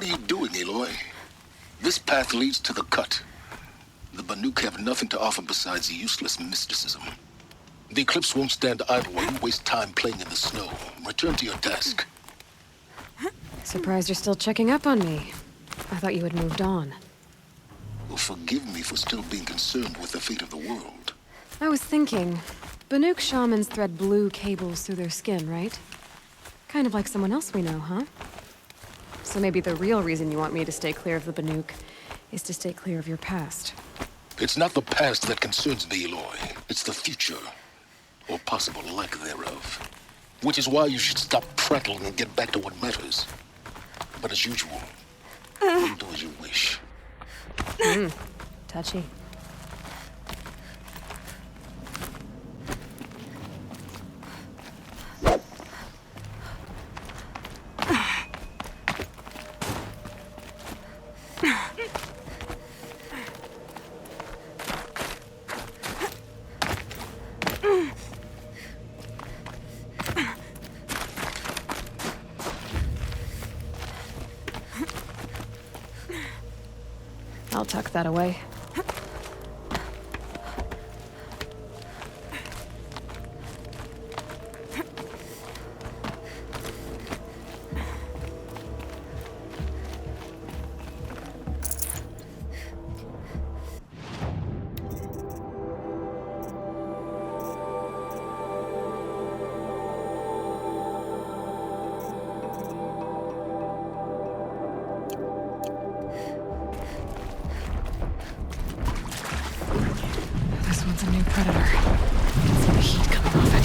What are you doing, Aloy? This path leads to the cut. The Banuk have nothing to offer besides useless mysticism. The Eclipse won't stand idle while you waste time playing in the snow. Return to your task. Surprised you're still checking up on me. I thought you had moved on. Well, forgive me for still being concerned with the fate of the world. I was thinking, Banuk shamans thread blue cables through their skin, right? Kind of like someone else we know, huh? So maybe the real reason you want me to stay clear of the Banuk is to stay clear of your past. It's not the past that concerns me, Aloy. It's the future. Or possible lack thereof. Which is why you should stop prattling and get back to what matters. But as usual, you do as you wish. Touchy. I'll tuck that away. This one's a new predator. I can see the heat coming off it.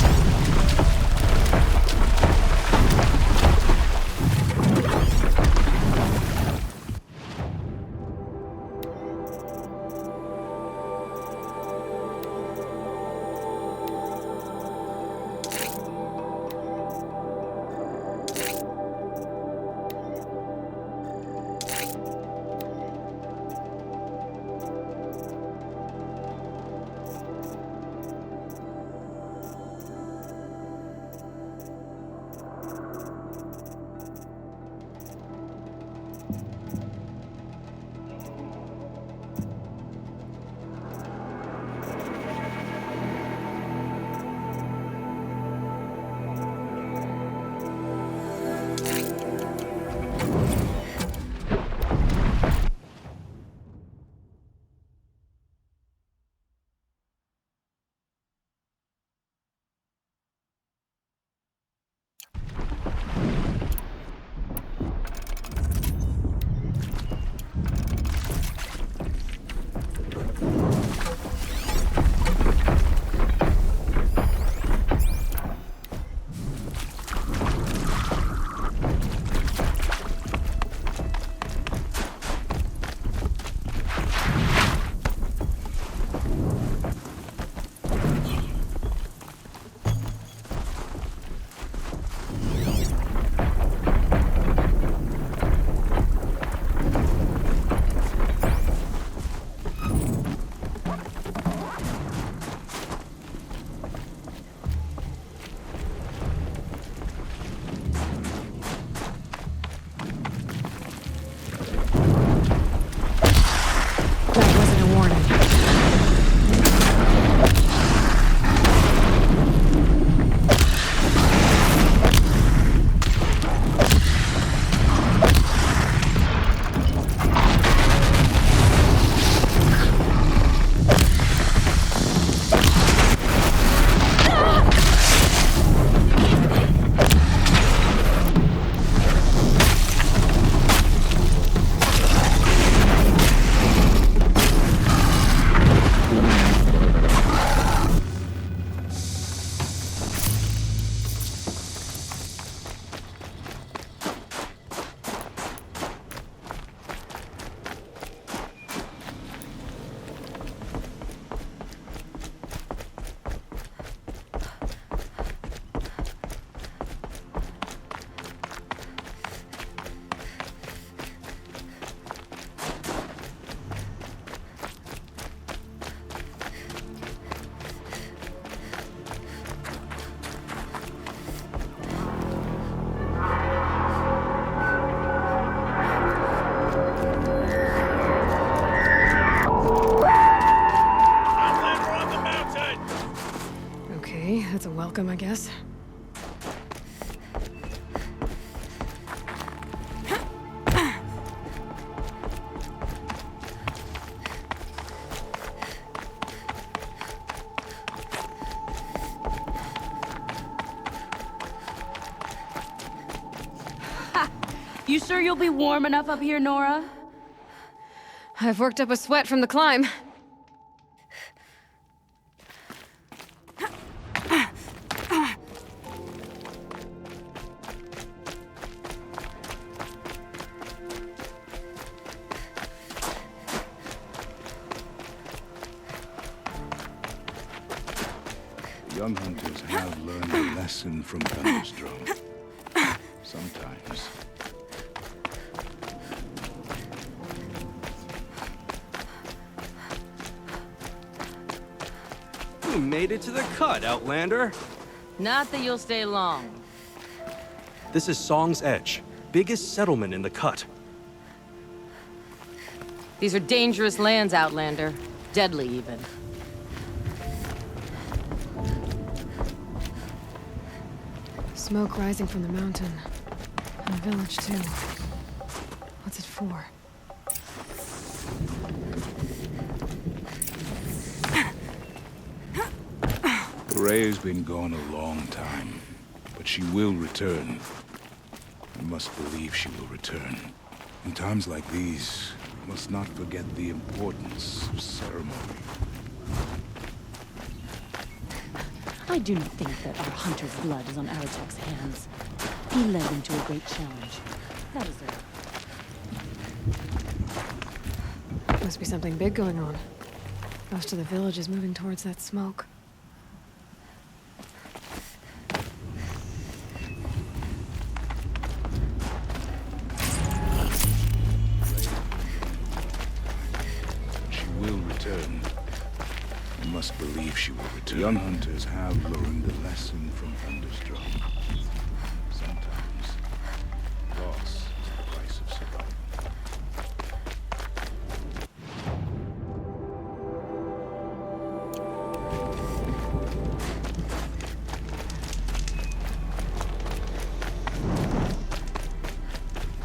welcome, I guess. You sure you'll be warm enough up here, Nora? I've worked up a sweat from the climb. Young hunters have learned a lesson from Thunderstrom. Sometimes. You made it to the cut, Outlander. Not that you'll stay long. This is Song's Edge, biggest settlement in the cut. These are dangerous lands, Outlander. Deadly, even. Smoke rising from the mountain. And a village, too. What's it for? Rhea's been gone a long time, but she will return. You must believe she will return. In times like these, we must not forget the importance of ceremony. I do not think that our hunter's blood is on Aratak's hands. He led them to a great challenge. That is all. Must be something big going on. Most of the village is moving towards that smoke. She will return. You must believe she will return. Young hunters have learned a lesson from Thunderstrom. Sometimes, loss is the price of survival.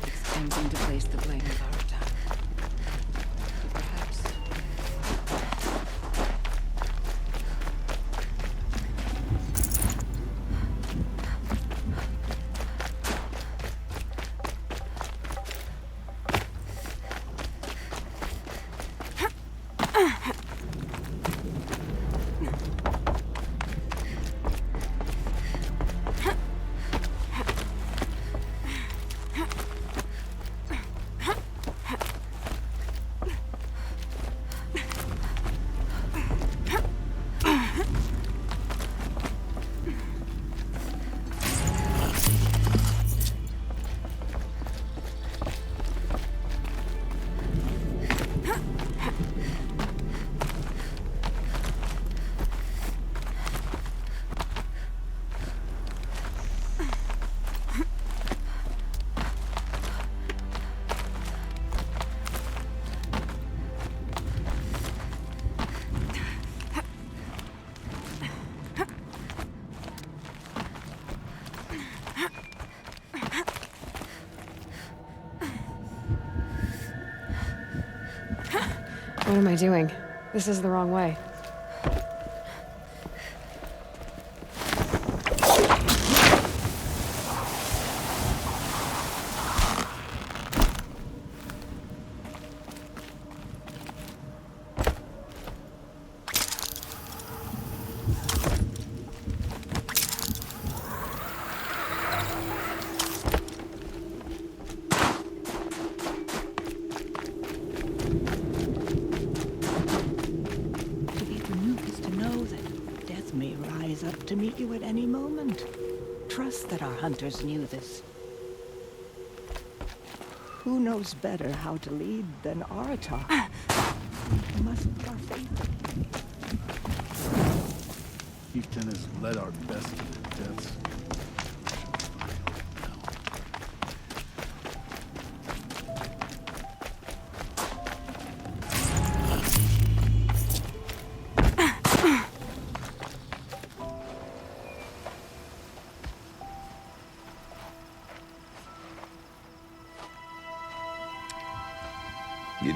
It's tempting to place the blame of Aratak. Perhaps. What am I doing? This is the wrong way. To be Banuk is to know that death may rise up to meet you at any moment. Trust that our hunters knew this. Who knows better how to lead than Aratak? We must be our faith. Chieftain has led our best to their deaths.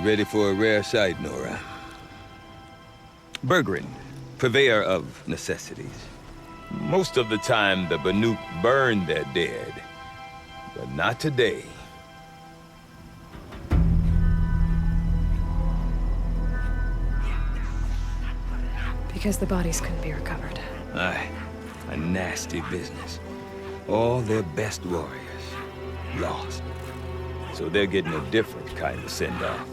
ready for a rare sight, Nora. Bergrin, purveyor of necessities. Most of the time, the Banuk burn their dead. But not today. Because the bodies couldn't be recovered. Aye, a nasty business. All their best warriors lost. So they're getting a different kind of send-off.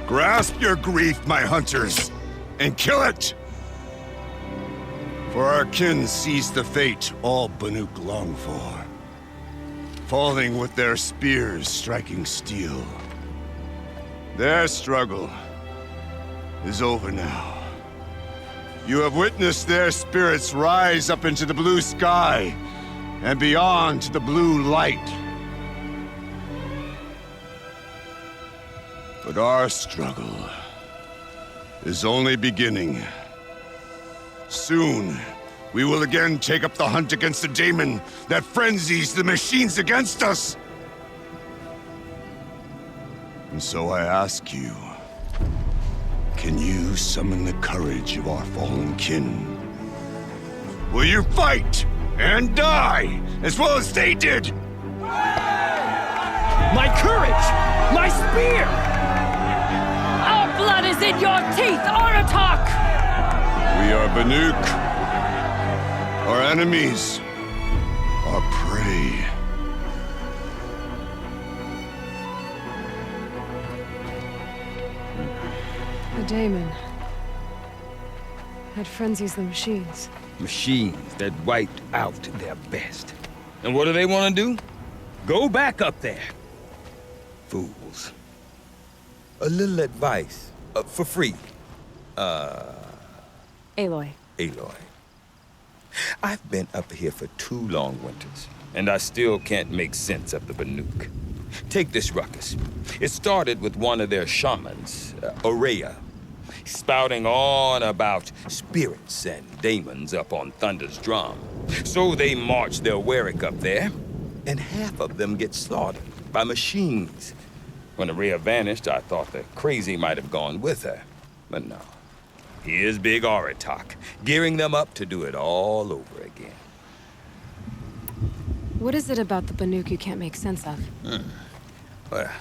Grasp your grief, my hunters, and kill it! For our kin sees the fate all Banuk long for. Falling with their spears striking steel. Their struggle is over now. You have witnessed their spirits rise up into the blue sky and beyond to the blue light. But our struggle is only beginning. Soon, we will again take up the hunt against the daemon that frenzies the machines against us. And so I ask you, can you summon the courage of our fallen kin? Will you fight and die as well as they did? My courage! My spear! Our blood is in your teeth, Aratak! We are Banuk. Our enemies are prey. The daemon. That frenzies the machines. Machines that wiped out their best. And what do they want to do? Go back up there. Fools. A little advice. For free. Aloy. Aloy. I've been up here for 2 long winters, and I still can't make sense of the Banuk. Take this ruckus. It started with one of their shamans, Aurea, spouting on about spirits and daemons up on Thunder's drum. So they march their Warwick up there, and half of them get slaughtered by machines. When Aurea vanished, I thought the crazy might have gone with her, but no. Here's Big Aratak, gearing them up to do it all over again. What is it about the Banuk you can't make sense of? Well,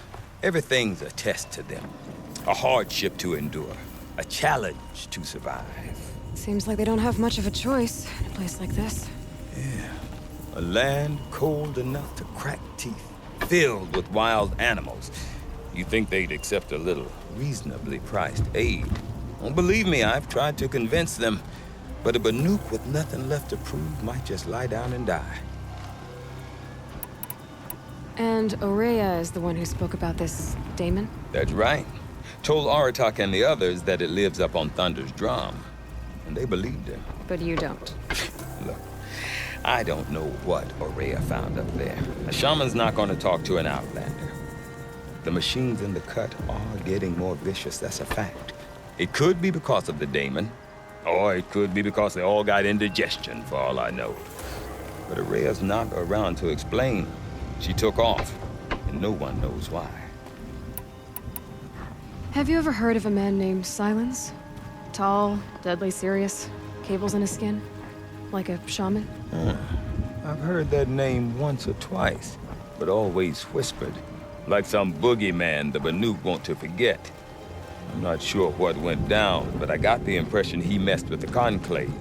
everything's a test to them. A hardship to endure. A challenge to survive. Seems like they don't have much of a choice in a place like this. Yeah. A land cold enough to crack teeth, filled with wild animals. You think they'd accept a little reasonably priced aid. Don't believe me, I've tried to convince them. But a Banuk with nothing left to prove might just lie down and die. And Aurea is the one who spoke about this daemon? That's right. Told Aratak and the others that it lives up on Thunder's drum. And they believed him. But you don't. Look, I don't know what Aurea found up there. A shaman's not going to talk to an outlander. The machines in the cut are getting more vicious, that's a fact. It could be because of the daemon, or it could be because they all got indigestion, for all I know. but Araya's not around to explain. She took off, and no one knows why. Have you ever heard of a man named Silence? Tall, deadly serious, cables in his skin? Like a shaman? I've heard that name once or twice, but always whispered. Like some boogeyman the Banuk want to forget. I'm not sure what went down, but I got the impression he messed with the Conclave.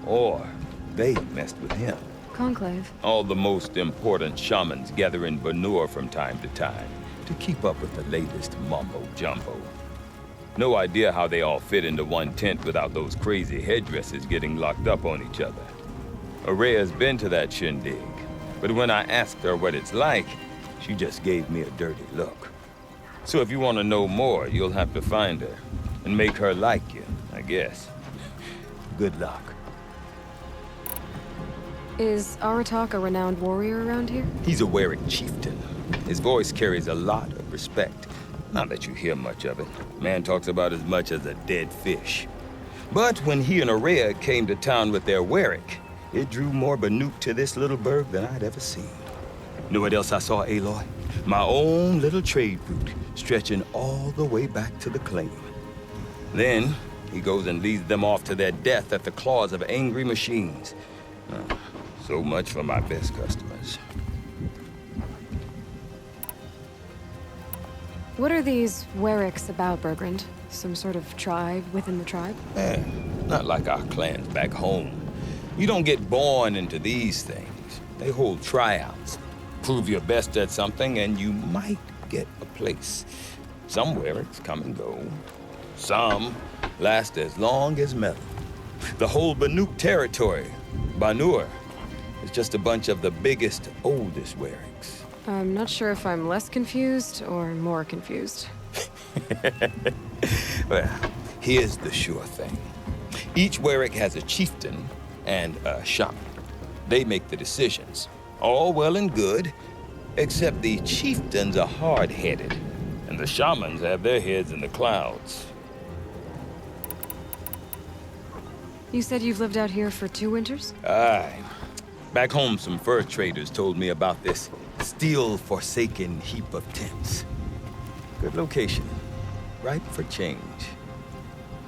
Or they messed with him. Conclave? All the most important shamans gather in Banur from time to time to keep up with the latest mumbo-jumbo. No idea how they all fit into one tent without those crazy headdresses getting locked up on each other. Araya's been to that shindig, but when I asked her what it's like, she just gave me a dirty look. So if you want to know more, you'll have to find her and make her like you, I guess. Good luck. Is Aratak a renowned warrior around here? He's a Werik chieftain. His voice carries a lot of respect. Not that you hear much of it. Man talks about as much as a dead fish. But when he and Araya came to town with their Werik, it drew more Banuk to this little burg than I'd ever seen. Know what else I saw, Aloy? My own little trade route, stretching all the way back to the claim. Then, he goes and leads them off to their death at the claws of angry machines. So much for my best customers. What are these Weriks about, Bergrand? Some sort of tribe within the tribe? Not like our clans back home. You don't get born into these things. They hold tryouts. Prove your best at something and you might get a place. Some Weriks come and go. Some last as long as metal. The whole Banuk territory, Banur, is just a bunch of the biggest, oldest Weriks. I'm not sure if I'm less confused or more confused. Well, here's the sure thing. Each Werik has a chieftain and a shaman. They make the decisions. All well and good, except the chieftains are hard-headed, and the shamans have their heads in the clouds. You said you've lived out here for 2 winters? Aye. Back home, some fur traders told me about this steel-forsaken heap of tents. Good location. Ripe for change.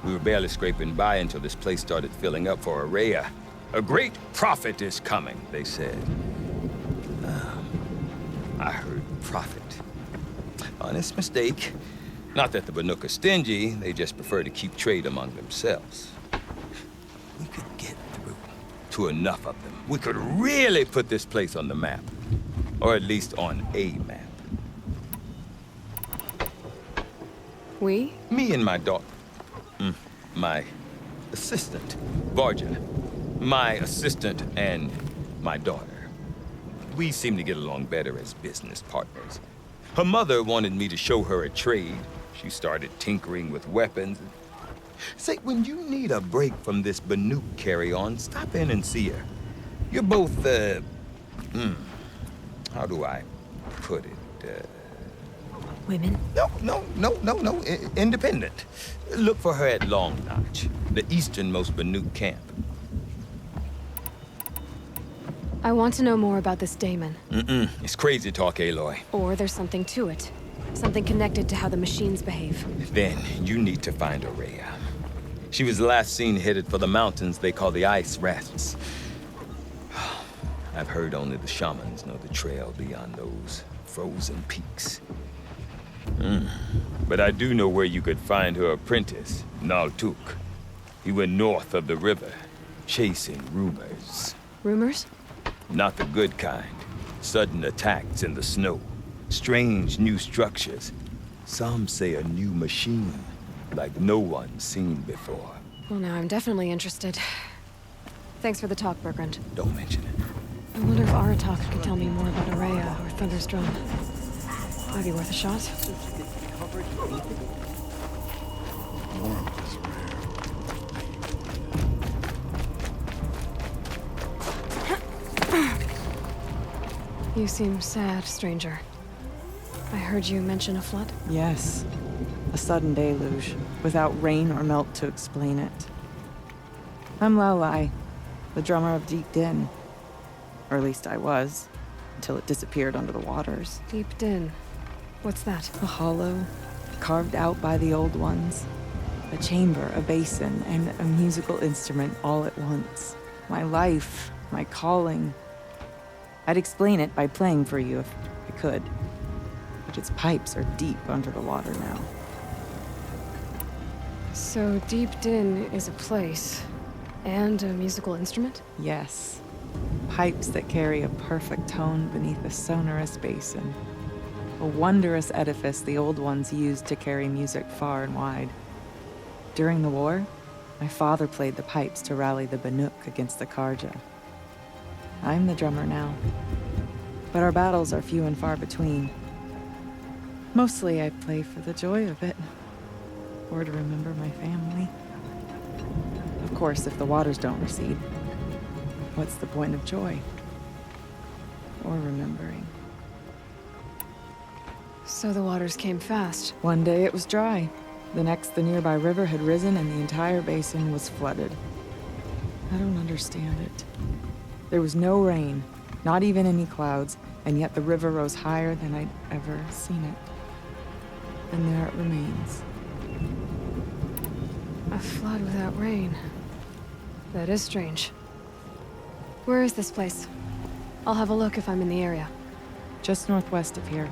We were barely scraping by until this place started filling up for Araya. A great prophet is coming, they said. I heard prophet. Honest mistake. Not that the Banuk are stingy, they just prefer to keep trade among themselves. We could get through to enough of them. We could really put this place on the map. Or at least on a map. We? Me and my daughter. My assistant, Varja. My assistant and my daughter. We seem to get along better as business partners. Her mother wanted me to show her a trade. She started tinkering with weapons. Say, when you need a break from this Banuk carry-on, stop in and see her. You're both, how do I put it? Women? No. Independent. Look for her at Long Notch, the easternmost Banuk camp. I want to know more about this daemon. It's crazy talk, Aloy. Or there's something to it. Something connected to how the machines behave. Then you need to find Araya. She was last seen headed for the mountains they call the Ice Rafts. I've heard only the shamans know the trail beyond those frozen peaks. But I do know where you could find her apprentice, Naltuk. He went north of the river, chasing rumors. Rumors? Not the good kind. Sudden attacks in the snow. Strange new structures. Some say a new machine, like no one's seen before. Well, now I'm definitely interested. Thanks for the talk, Bergrand. Don't mention it. I wonder if Aratak can tell me more about Araya or Thunderstrom. Might be worth a shot. You seem sad, stranger. I heard you mention a flood? Yes. A sudden deluge, without rain or melt to explain it. I'm Aloy, the drummer of Deep Din. Or at least I was, until it disappeared under the waters. Deep Din. What's that? A hollow, carved out by the old ones. A chamber, a basin, and a musical instrument all at once. My life, my calling. I'd explain it by playing for you if I could. But its pipes are deep under the water now. So Deep Din is a place, and a musical instrument? Yes. Pipes that carry a perfect tone beneath a sonorous basin. A wondrous edifice the old ones used to carry music far and wide. During the war, my father played the pipes to rally the Banuk against the Karja. I'm the drummer now. But our battles are few and far between. Mostly I play for the joy of it. Or to remember my family. Of course, if the waters don't recede, what's the point of joy? Or remembering? So the waters came fast. One day it was dry. The next, the nearby river had risen and the entire basin was flooded. I don't understand it. There was no rain, not even any clouds, and yet the river rose higher than I'd ever seen it. And there it remains. A flood without rain. That is strange. Where is this place? I'll have a look if I'm in the area. Just northwest of here.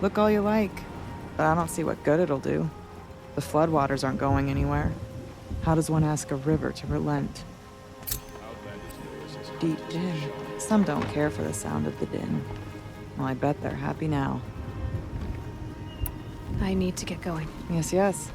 Look all you like, but I don't see what good it'll do. The floodwaters aren't going anywhere. How does one ask a river to relent? Deep Din. Some don't care for the sound of the din. Well, I bet they're happy now. I need to get going. Yes, yes.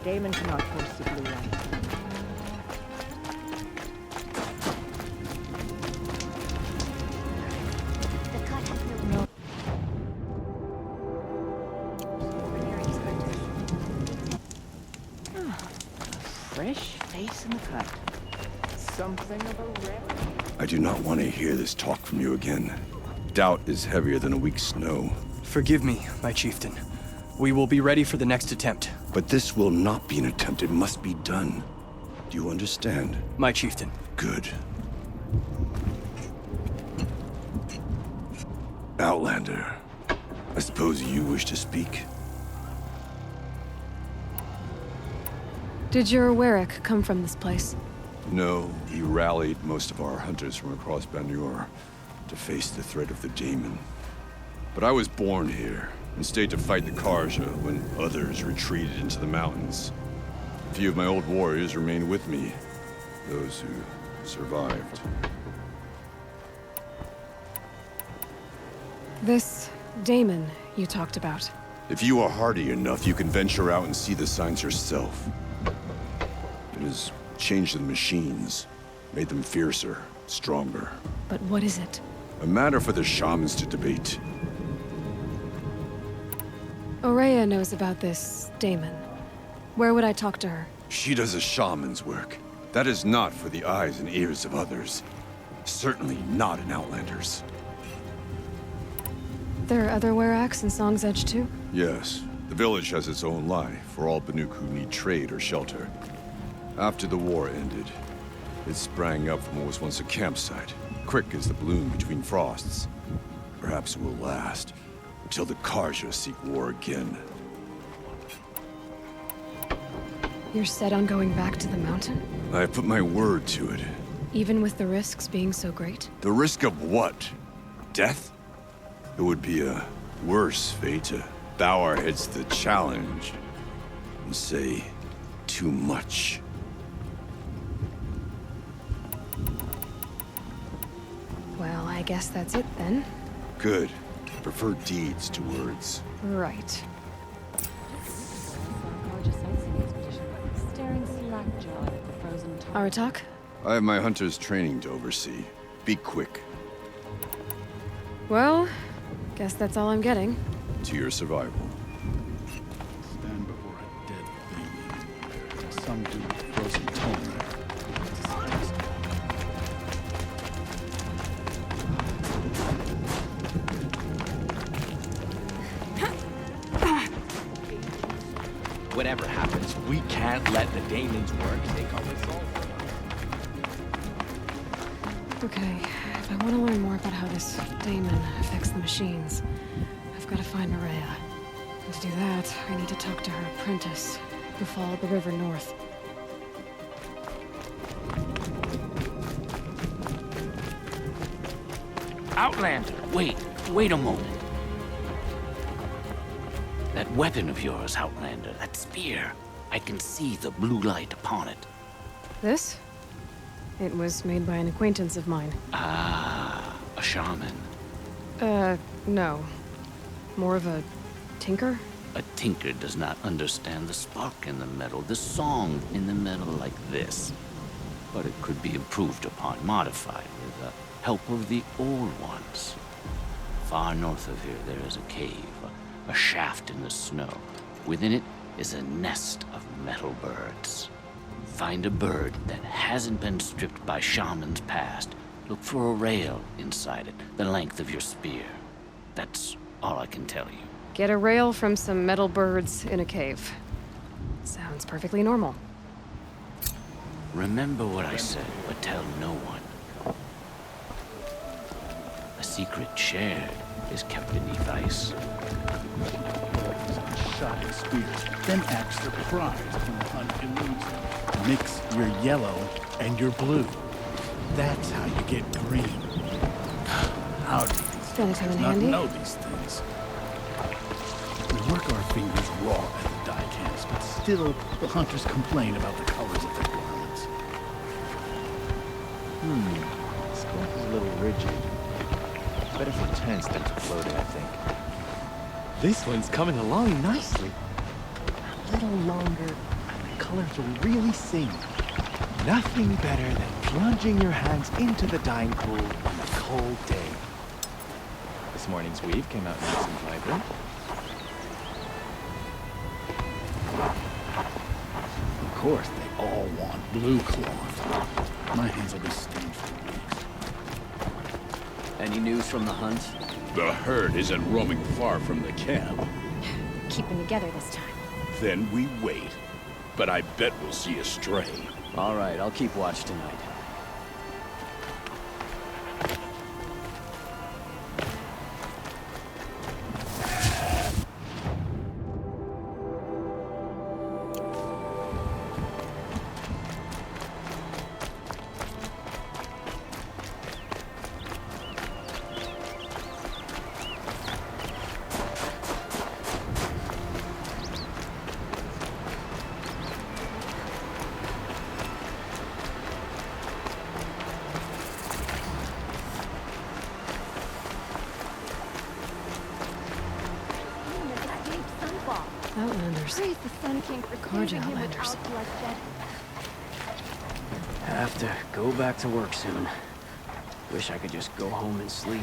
Daemon cannot force the blue light. The cut has no... Fresh face in the cut. Something of a rare... I do not want to hear this talk from you again. Doubt is heavier than a week's snow. Forgive me, my chieftain. We will be ready for the next attempt. But this will not be an attempt. It must be done. Do you understand? My chieftain. Good. Outlander, I suppose you wish to speak? Did your Warwick come from this place? No, he rallied most of our hunters from across Banur to face the threat of the Daemon. But I was born here and stayed to fight the Karja when others retreated into the mountains. A few of my old warriors remained with me, those who survived. This Daemon you talked about. If you are hardy enough, you can venture out and see the signs yourself. It has changed the machines, made them fiercer, stronger. But what is it? A matter for the shamans to debate. Aurea knows about this Daemon. Where would I talk to her? She does a shaman's work. That is not for the eyes and ears of others. Certainly not an Outlander's. There are other Weraks in Song's Edge too? Yes. The village has its own life for all Banuk who need trade or shelter. After the war ended, it sprang up from what was once a campsite, quick as the bloom between frosts. Perhaps it will last, until the Karja seek war again. You're set on going back to the mountain? I have put my word to it. Even with the risks being so great? The risk of what? Death? It would be a worse fate to bow our heads to the challenge and say too much. Well, I guess that's it then. Good. Prefer deeds to words. Right. Aratak? I have my hunter's training to oversee. Be quick. Well, guess that's all I'm getting. To your survival. Stand before a dead thing anywhere. Some do with frozen tone. Whatever happens, we can't let the Daemon's work take our result. Okay, if I want to learn more about how this Daemon affects the machines, I've got to find Aurea. And to do that, I need to talk to her apprentice, who followed the river north. Outlander, wait a moment. That weapon of yours, Outlander, that spear, I can see the blue light upon it. This? It was made by an acquaintance of mine. Ah, a shaman. No. More of a tinker? A tinker does not understand the spark in the metal, the song in the metal like this. But it could be improved upon, modified with the help of the old ones. Far north of here, there is a cave, a shaft in the snow. Within it is a nest of metal birds. Find a bird that hasn't been stripped by shamans past. Look for a rail inside it, the length of your spear. That's all I can tell you. Get a rail from some metal birds in a cave. Sounds perfectly normal. Remember what I said, but tell no one. A secret shared is kept beneath ice. Shot at spears, then act surprised when the hunt eludes them. Mix your yellow and your blue. That's how you get green. How do Skeleton you not handy. know these things? We work our fingers raw at the dye camps, but still the hunters complain about the colors of their garments. This cloth is a little rigid. Better for tense than for floating, I think. This one's coming along nicely. A little longer, and the colors will really sing. Nothing better than plunging your hands into the dyeing pool on a cold day. This morning's weave came out nice and vibrant. Of course, they all want blue cloth. My hands will be stained for weeks. Any news from the hunt? The herd isn't roaming far from the camp. Keeping together this time. Then we wait. But I bet we'll see a stray. All right, I'll keep watch tonight. Outlanders. Praise the Sun King for Carja saving him Outlanders. without bloodshed. Have to go back to work soon. Wish I could just go home and sleep.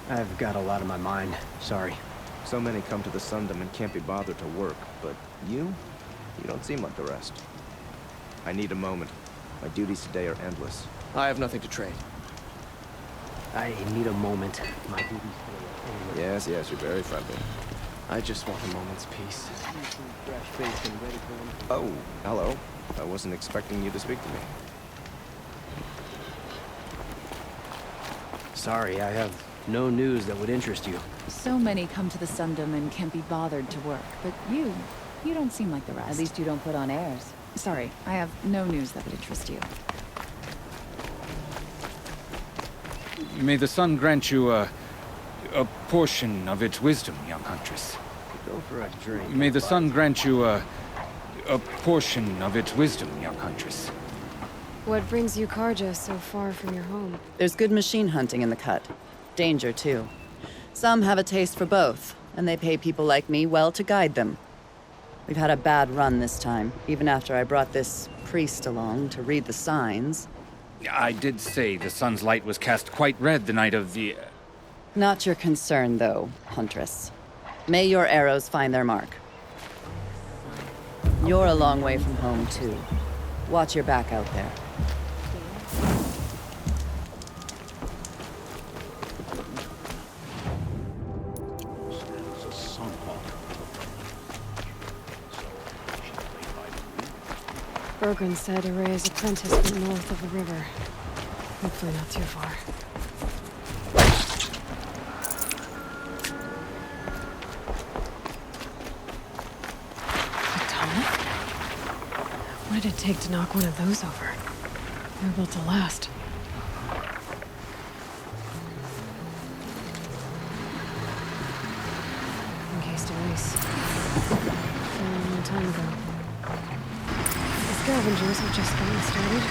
I've got a lot on my mind. Sorry. So many come to the Sundom and can't be bothered to work, but you don't seem like the rest. I need a moment. My duties today are endless. I have nothing to trade. I need a moment. My duties today are endless. Yes, you're very friendly. I just want a moment's peace. Fresh face and ready for Oh, hello. I wasn't expecting you to speak to me. Sorry, I have no news that would interest you. So many come to the Sundom and can't be bothered to work, but you don't seem like the rest. At least you don't put on airs. Sorry, I have no news that would interest you. May the sun grant you a portion of its wisdom, young huntress. Go for a drink. May the sun grant you a portion of its wisdom, young huntress. What brings you Carja so far from your home? There's good machine hunting in the cut. Danger, too. Some have a taste for both, and they pay people like me well to guide them. We've had a bad run this time, even after I brought this priest along to read the signs. I did say the sun's light was cast quite red the night of the... Not your concern, though, Huntress. May your arrows find their mark. You're a long way from home, too. Watch your back out there. Bergren said Array's apprentice went north of the river. Hopefully not too far. What did it take to knock one of those over? They were built to last. Encased in ice. A long time ago. The scavengers have just gotten started.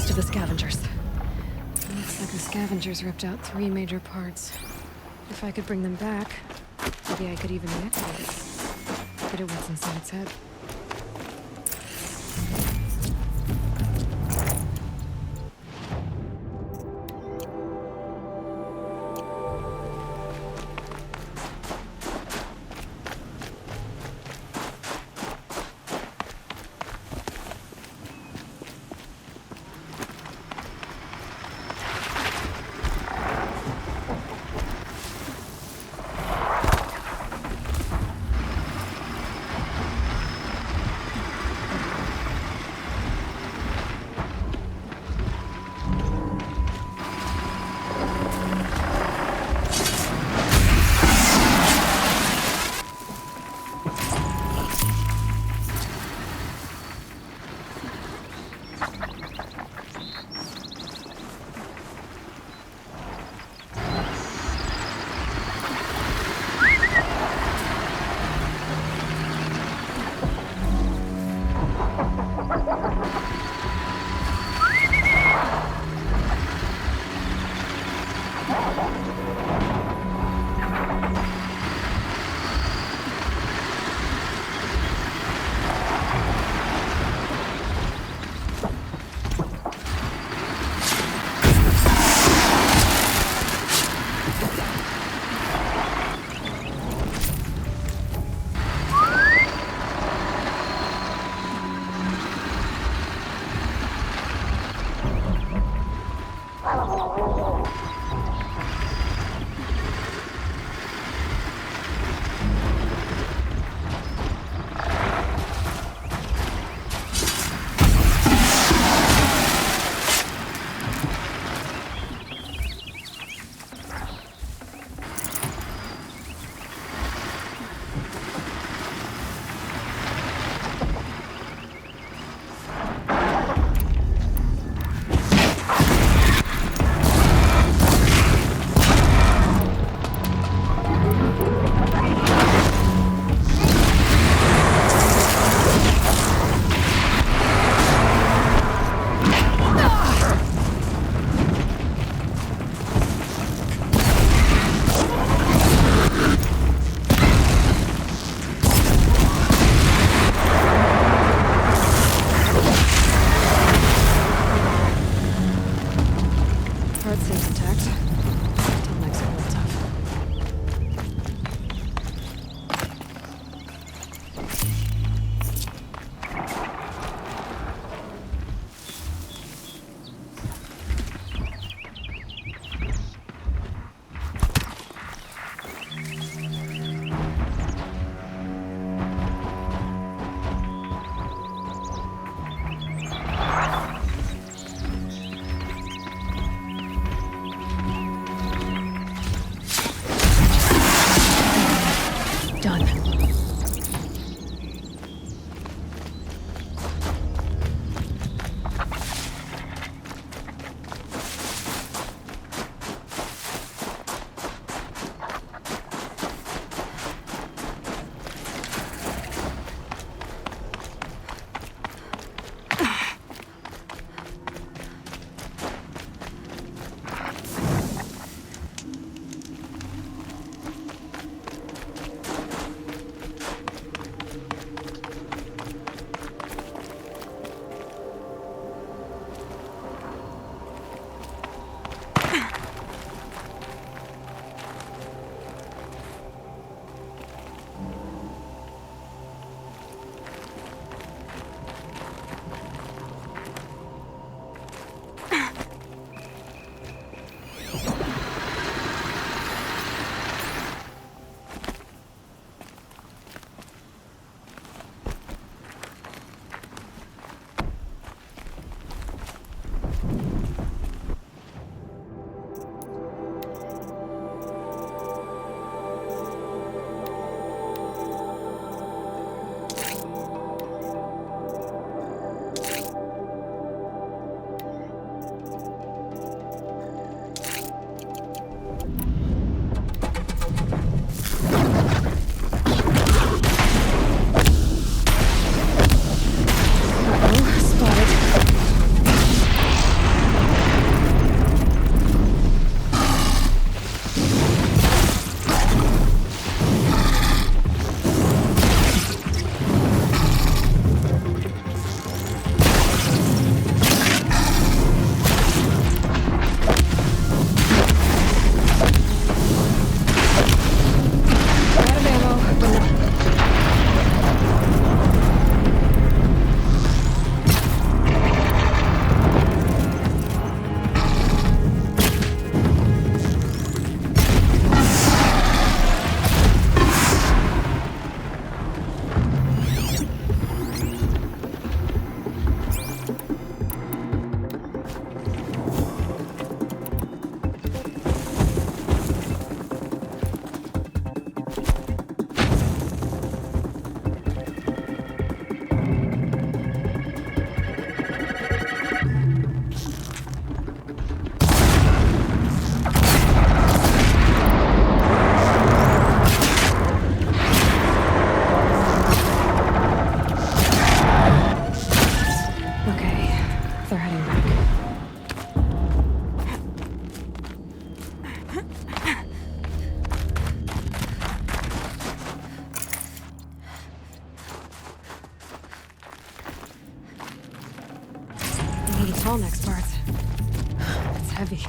last of the scavengers. Looks like the scavengers ripped out 3 major parts. If I could bring them back, maybe I could even reactivate it. Get at what's inside its head. the tall next parts. It's heavy.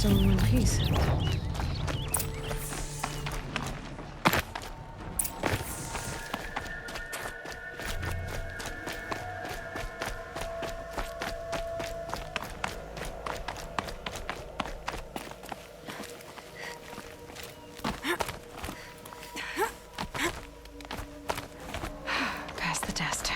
Still in one piece. Past the test.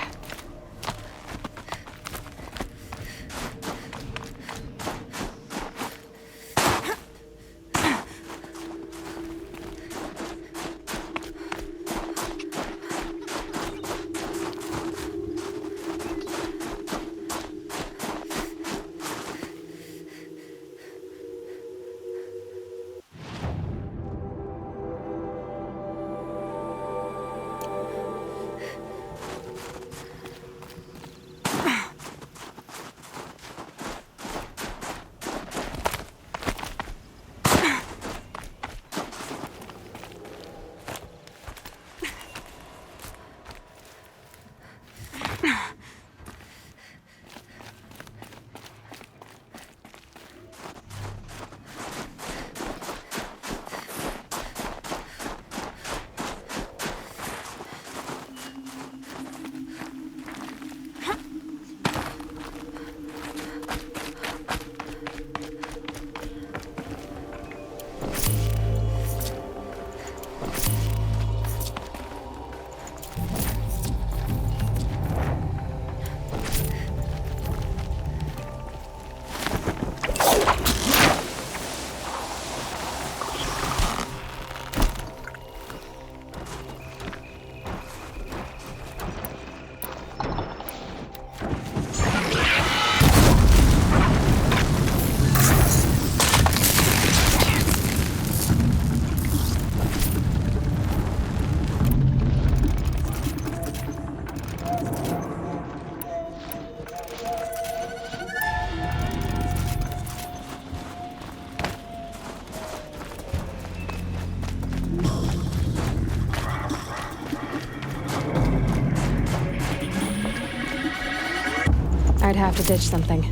have to ditch something.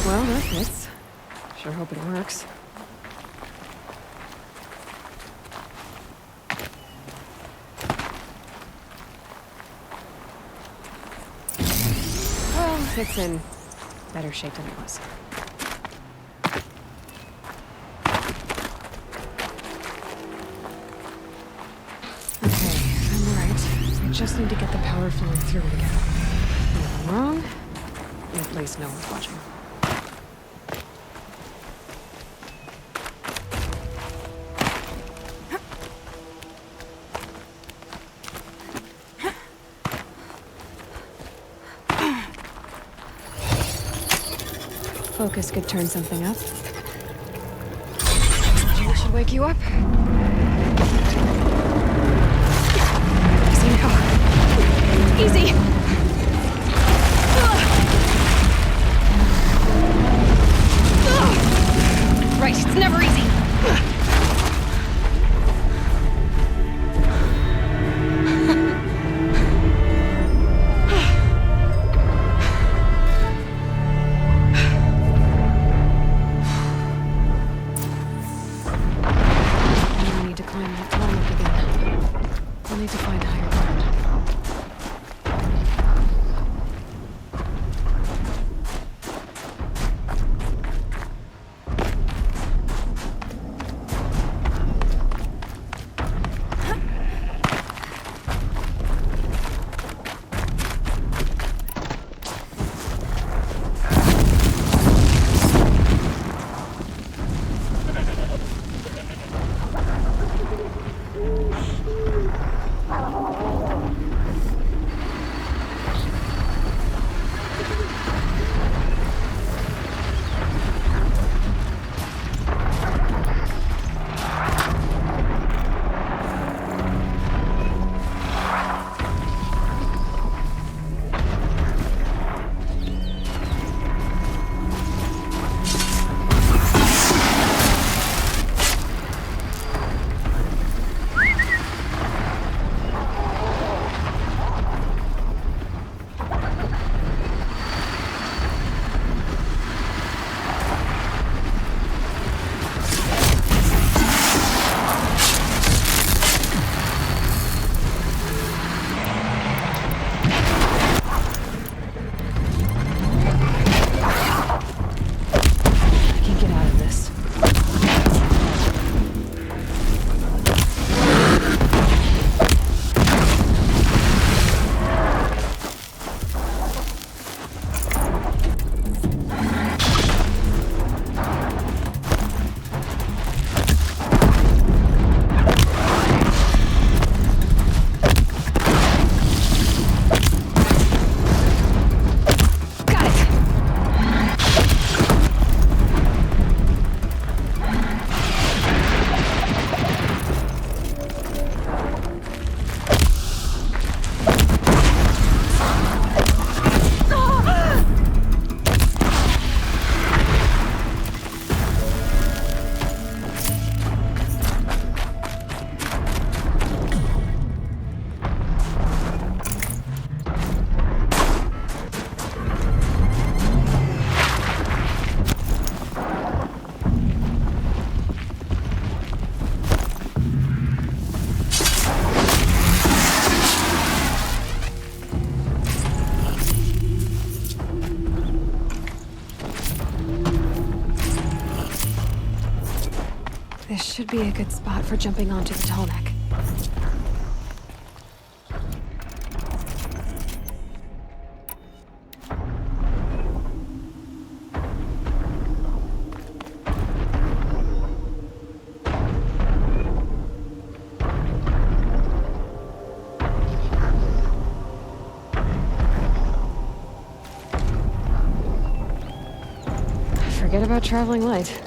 Well, that fits. Sure hope it works. Well, it's in better shape than it was. Okay, I'm right. I just need to get the power flowing through it again. And if I'm wrong, at least no one's watching. Focus could turn something up. It should wake you up. Easy now. Easy! Right, it's never easy. This should be a good spot for jumping onto the tall neck. forget about traveling light.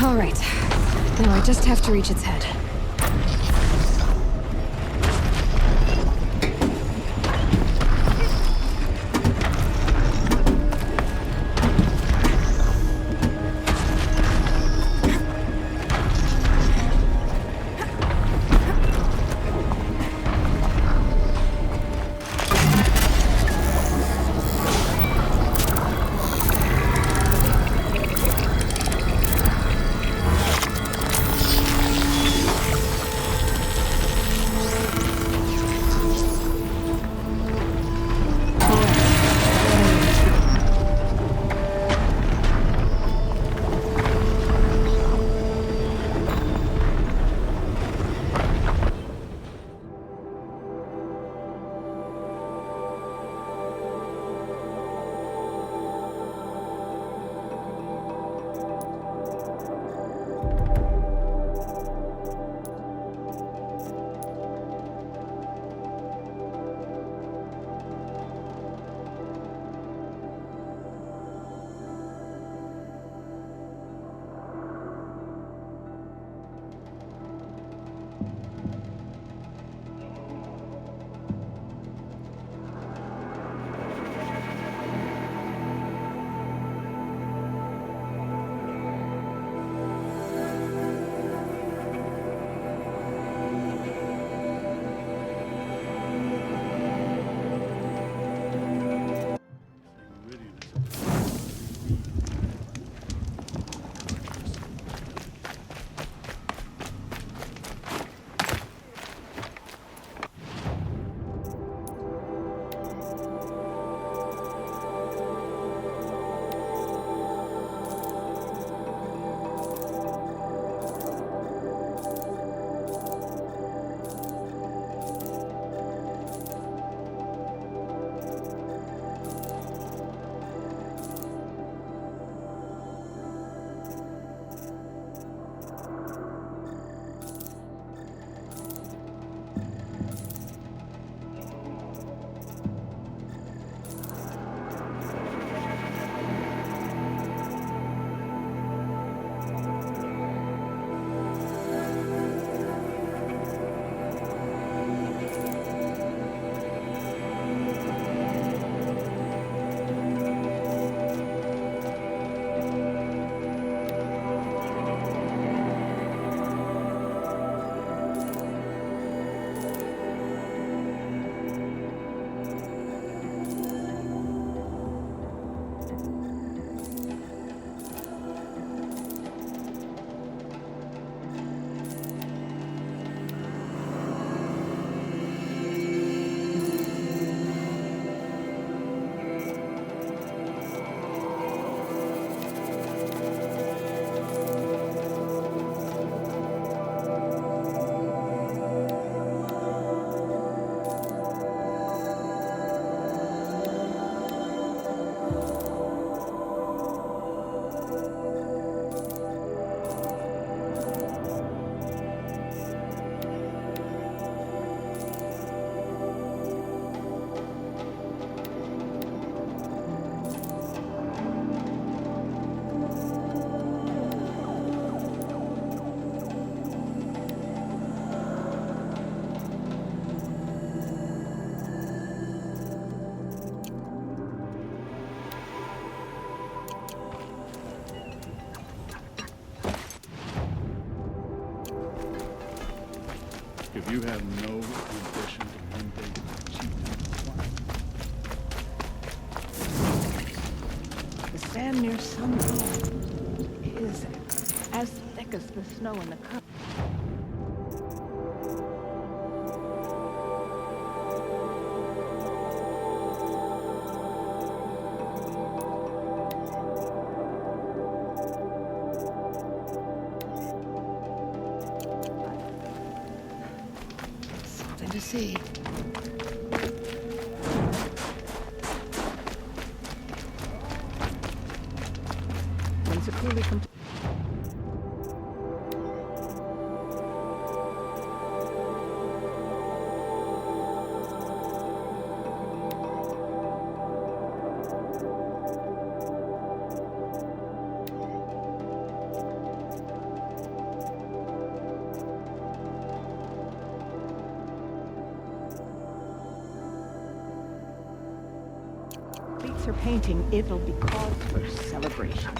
All right. Now I just have to reach its head. If you have no ambition to one day achieve The sand near Sunblow is as thick thick as the snow in the cut. Something to see. Once it clearly comes. Her painting, it'll be cause for celebration.